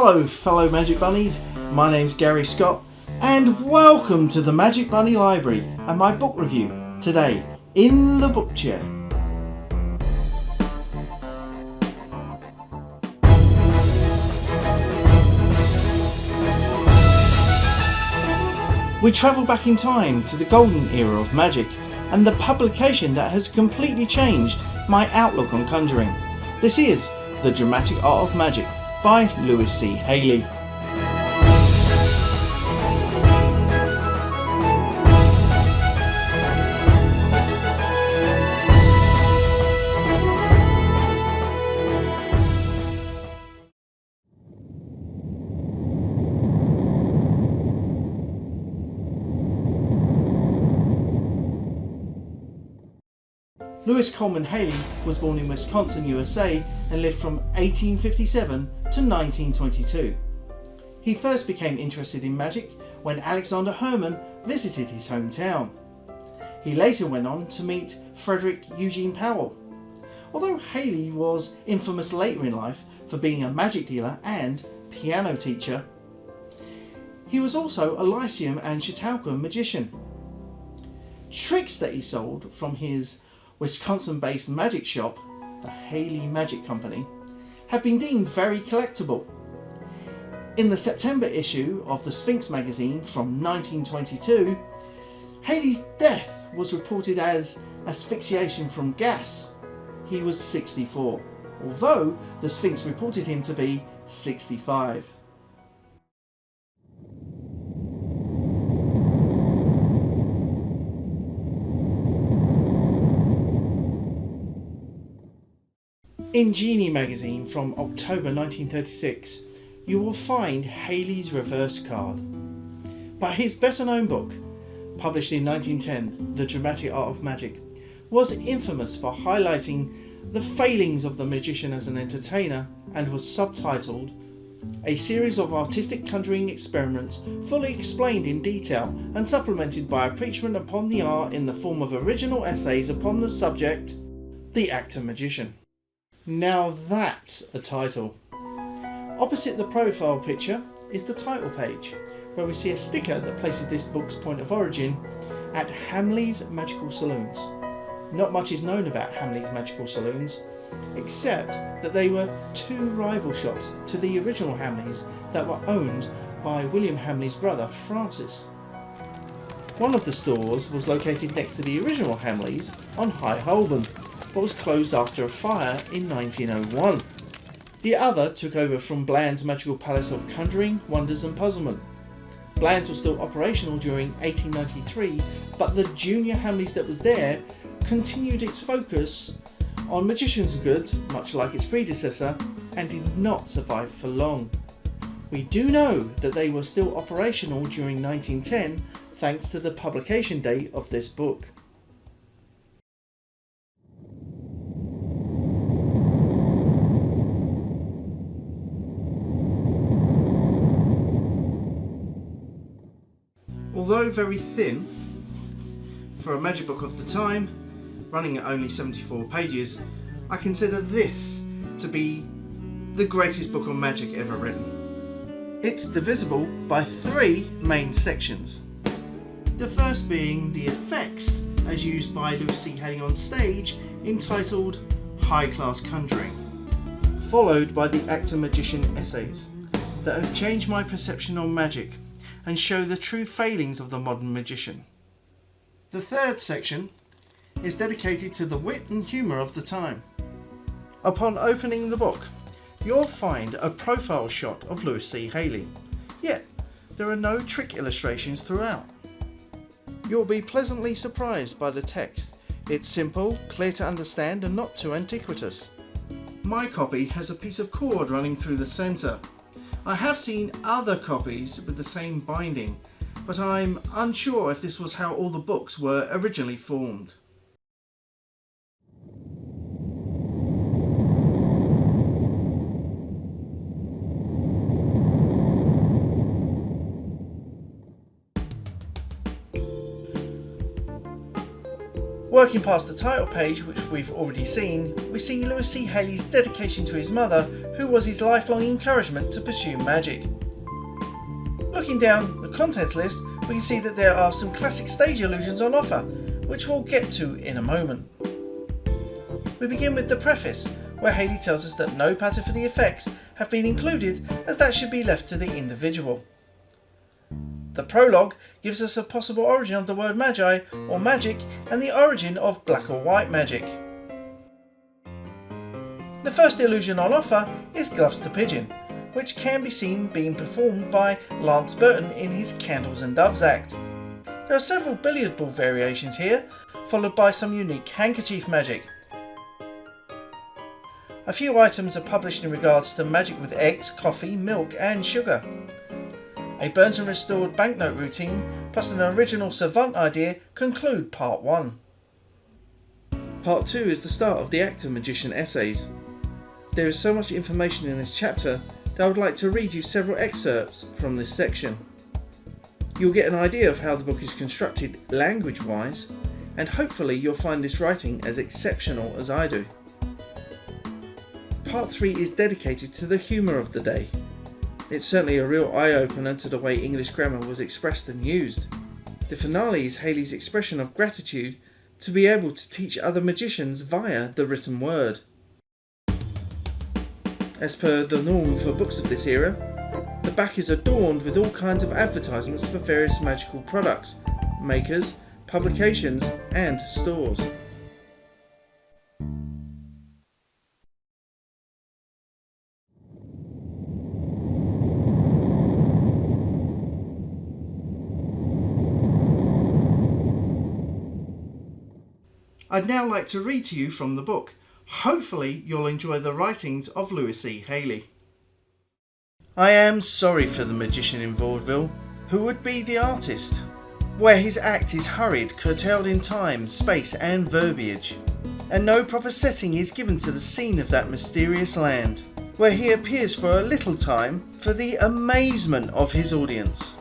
Hello fellow Magic Bunnies, my name's Gary Scott and welcome to the Magic Bunny Library and my book review today in the book chair. We travel back in time to the golden era of magic and the publication that has completely changed my outlook on conjuring. This is The Dramatic Art of Magic by Louis C. Haley. Louis Coleman Haley was born in Wisconsin, USA and lived from 1857 to 1922. He first became interested in magic when Alexander Herman visited his hometown. He later went on to meet Frederick Eugene Powell. Although Haley was infamous later in life for being a magic dealer and piano teacher, he was also a Lyceum and Chautauqua magician. Tricks that he sold from his Wisconsin-based magic shop, the Haley Magic Company, have been deemed very collectible. In the September issue of the Sphinx magazine from 1922, Haley's death was reported as asphyxiation from gas. He was 64, although the Sphinx reported him to be 65. In Genie magazine from October 1936, you will find Haley's reverse card. But his better known book, published in 1910, The Dramatic Art of Magic, was infamous for highlighting the failings of the magician as an entertainer and was subtitled A Series of Artistic Conjuring Experiments Fully Explained in Detail and Supplemented by a Preachment upon the Art in the Form of Original Essays upon the Subject, The Actor Magician. Now that's a title. Opposite the profile picture is the title page, where we see a sticker that places this book's point of origin at Hamley's Magical Saloons. Not much is known about Hamley's Magical Saloons, except that they were two rival shops to the original Hamleys that were owned by William Hamley's brother Francis. One of the stores was located next to the original Hamleys on High Holborn, but was closed after a fire in 1901. The other took over from Bland's Magical Palace of Conjuring, Wonders and Puzzlement. Bland's was still operational during 1893, but the junior Hamleys that was there continued its focus on magician's goods, much like its predecessor, and did not survive for long. We do know that they were still operational during 1910 thanks to the publication date of this book. Although very thin, for a magic book of the time, running at only 74 pages, I consider this to be the greatest book on magic ever written. It's divisible by three main sections. The first being the effects as used by Louis C. Haley on stage, entitled High Class Conjuring, followed by the Actor Magician essays that have changed my perception on magic and show the true failings of the modern magician. The third section is dedicated to the wit and humour of the time. Upon opening the book, you'll find a profile shot of Louis C. Haley, yet there are no trick illustrations throughout. You'll be pleasantly surprised by the text. It's simple, clear to understand and not too antiquitous. My copy has a piece of cord running through the centre. I have seen other copies with the same binding, but I'm unsure if this was how all the books were originally formed. Working past the title page, which we've already seen, we see Louis C. Haley's dedication to his mother, who was his lifelong encouragement to pursue magic. Looking down the contents list, we can see that there are some classic stage illusions on offer, which we'll get to in a moment. We begin with the preface, where Haley tells us that no pattern for the effects have been included, as that should be left to the individual. The prologue gives us a possible origin of the word magi or magic and the origin of black or white magic. The first illusion on offer is Gloves to Pigeon, which can be seen being performed by Lance Burton in his Candles and Doves act. There are several billiard ball variations here, followed by some unique handkerchief magic. A few items are published in regards to magic with eggs, coffee, milk and sugar. A burnt and restored banknote routine plus an original savant idea conclude part 1. Part 2 is the start of the actor magician essays. There is so much information in this chapter that I would like to read you several excerpts from this section. You'll get an idea of how the book is constructed language-wise, and hopefully you'll find this writing as exceptional as I do. Part 3 is dedicated to the humour of the day. It's certainly a real eye-opener to the way English grammar was expressed and used. The finale is Haley's expression of gratitude to be able to teach other magicians via the written word. As per the norm for books of this era, the back is adorned with all kinds of advertisements for various magical products, makers, publications and stores. I'd now like to read to you from the book. Hopefully you'll enjoy the writings of Louis C. Haley. I am sorry for the magician in vaudeville, who would be the artist, where his act is hurried, curtailed in time, space and verbiage, and no proper setting is given to the scene of that mysterious land, where he appears for a little time for the amazement of his audience.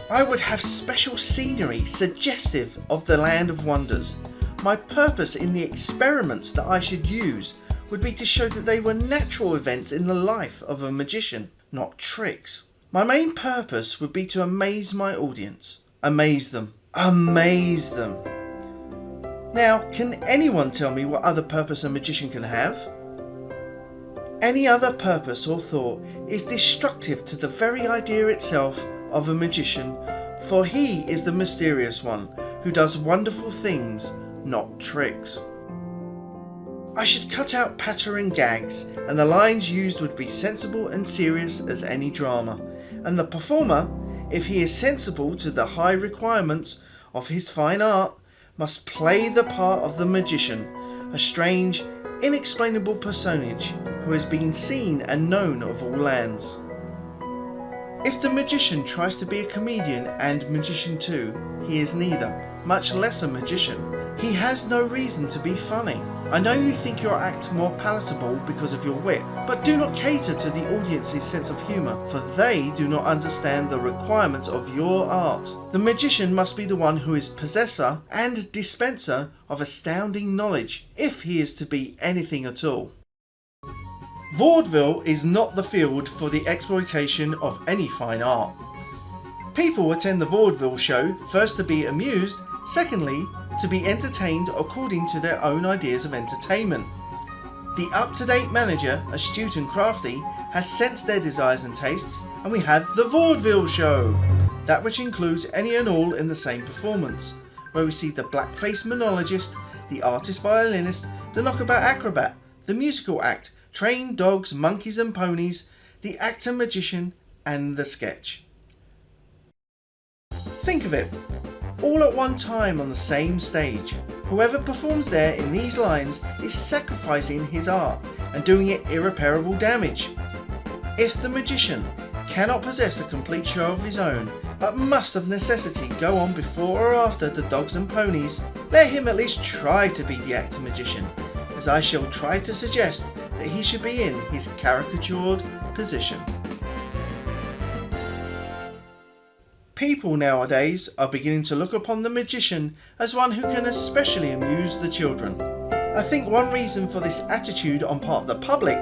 I would have special scenery suggestive of the land of wonders. My purpose in the experiments that I should use would be to show that they were natural events in the life of a magician, not tricks. My main purpose would be to amaze my audience. Amaze them. Amaze them. Now, can anyone tell me what other purpose a magician can have? Any other purpose or thought is destructive to the very idea itself of a magician, for he is the mysterious one who does wonderful things, not tricks. I should cut out patter and gags, and the lines used would be sensible and serious as any drama, and the performer, if he is sensible to the high requirements of his fine art, must play the part of the magician, a strange, inexplainable personage who has been seen and known of all lands. If the magician tries to be a comedian and magician too, he is neither, much less a magician. He has no reason to be funny. I know you think your act more palatable because of your wit, but do not cater to the audience's sense of humour, for they do not understand the requirements of your art. The magician must be the one who is possessor and dispenser of astounding knowledge, if he is to be anything at all. Vaudeville is not the field for the exploitation of any fine art. People attend the vaudeville show first to be amused, secondly, to be entertained according to their own ideas of entertainment. The up-to-date manager, astute and crafty, has sensed their desires and tastes, and we have the vaudeville show, that which includes any and all in the same performance, where we see the blackface monologist, the artist violinist, the knockabout acrobat, the musical act, trained dogs, monkeys and ponies, the actor magician, and the sketch. Think of it. All at one time on the same stage. Whoever performs there in these lines is sacrificing his art and doing it irreparable damage. If the magician cannot possess a complete show of his own, but must of necessity go on before or after the dogs and ponies, let him at least try to be the actor magician, as I shall try to suggest that he should be in his caricatured position. People nowadays are beginning to look upon the magician as one who can especially amuse the children. I think one reason for this attitude on part of the public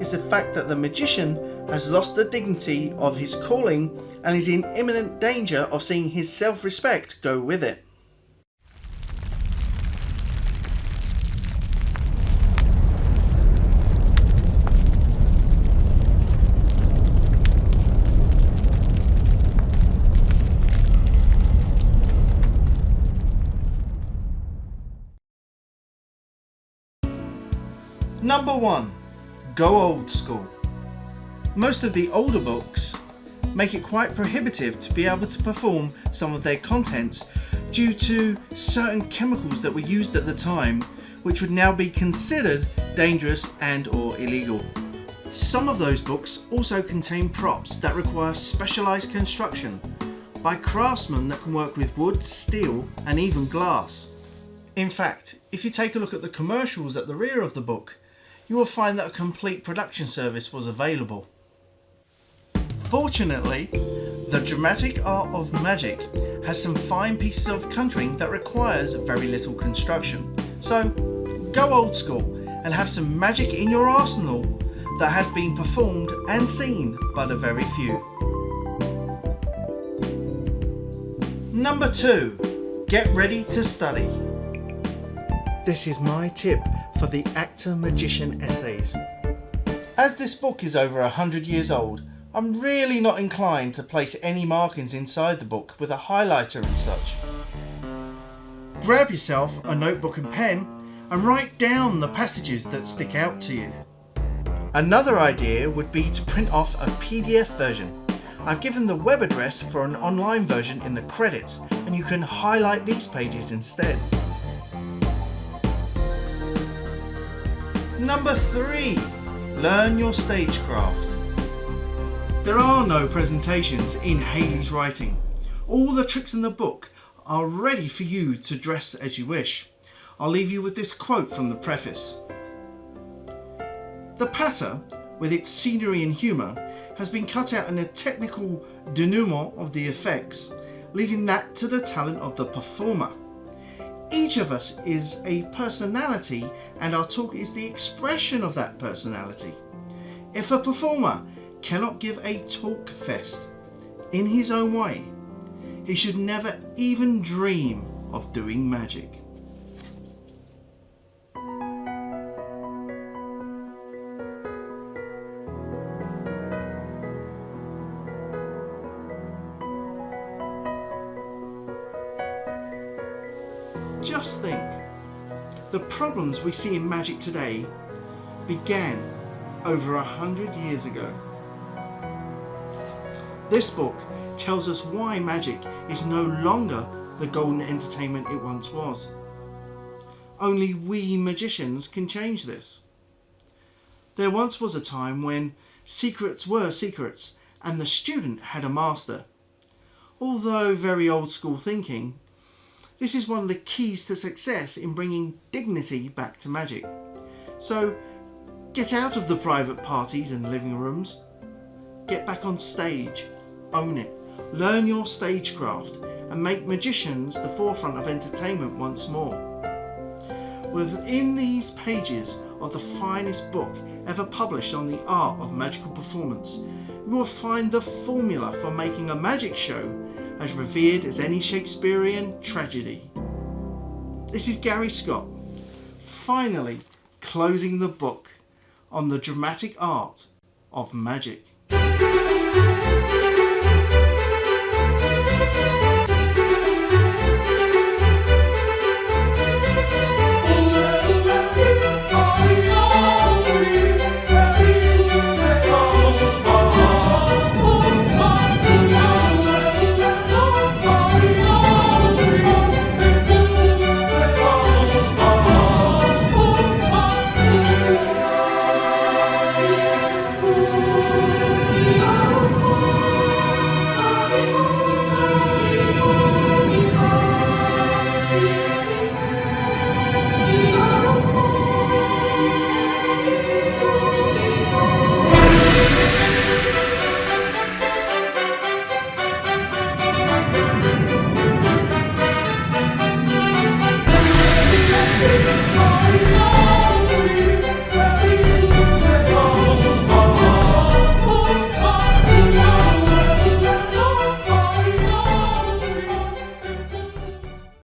is the fact that the magician has lost the dignity of his calling and is in imminent danger of seeing his self-respect go with it. Number 1. Go old school. Most of the older books make it quite prohibitive to be able to perform some of their contents due to certain chemicals that were used at the time, which would now be considered dangerous and or illegal. Some of those books also contain props that require specialised construction by craftsmen that can work with wood, steel and even glass. In fact, if you take a look at the commercials at the rear of the book, you will find that a complete production service was available. Fortunately, the dramatic art of magic has some fine pieces of conjuring that requires very little construction. So, go old school and have some magic in your arsenal that has been performed and seen by the very few. Number 2. Get ready to study. This is my tip for the actor-magician essays. As this book is over 100 years old, I'm really not inclined to place any markings inside the book with a highlighter and such. Grab yourself a notebook and pen and write down the passages that stick out to you. Another idea would be to print off a PDF version. I've given the web address for an online version in the credits, and you can highlight these pages instead. Number 3. Learn your stagecraft. There are no presentations in Hayley's writing. All the tricks in the book are ready for you to dress as you wish. I'll leave you with this quote from the preface. The patter, with its scenery and humour, has been cut out in a technical denouement of the effects, leaving that to the talent of the performer. Each of us is a personality, and our talk is the expression of that personality. If a performer cannot give a talk fest in his own way, he should never even dream of doing magic. Just think, the problems we see in magic today began over 100 years ago. This book tells us why magic is no longer the golden entertainment it once was. Only we magicians can change this. There once was a time when secrets were secrets and the student had a master. Although very old school thinking, this is one of the keys to success in bringing dignity back to magic. So get out of the private parties and living rooms. Get back on stage, own it, learn your stagecraft and make magicians the forefront of entertainment once more. Within these pages of the finest book ever published on the art of magical performance, you will find the formula for making a magic show as revered as any Shakespearean tragedy. This is Gary Scott, finally closing the book on the dramatic art of magic.